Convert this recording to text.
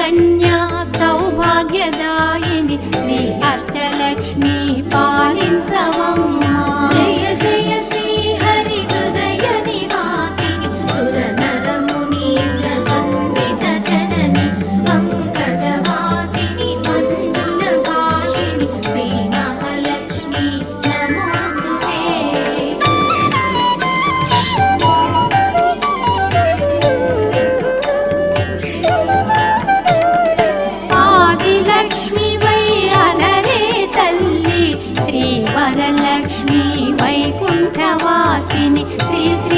కన్యా సౌభాగ్యదాయిని శ్రీ అష్టలక్ష్మి పాలించవమ్మా. జయ జయ శ్రీ హరి హృదయ నివాసిని సుర నర మునీంద్ర వందిత జనని పంకజవాసిని మంజుల భాషిని శ్రీ మహాలక్ష్మి నమోస్తుతే. ఆదిలక్ష్మి వైరలరే తల్లి శ్రీ వరలక్ష్మి వైకుంఠవాసిని శ్రీ శ్రీ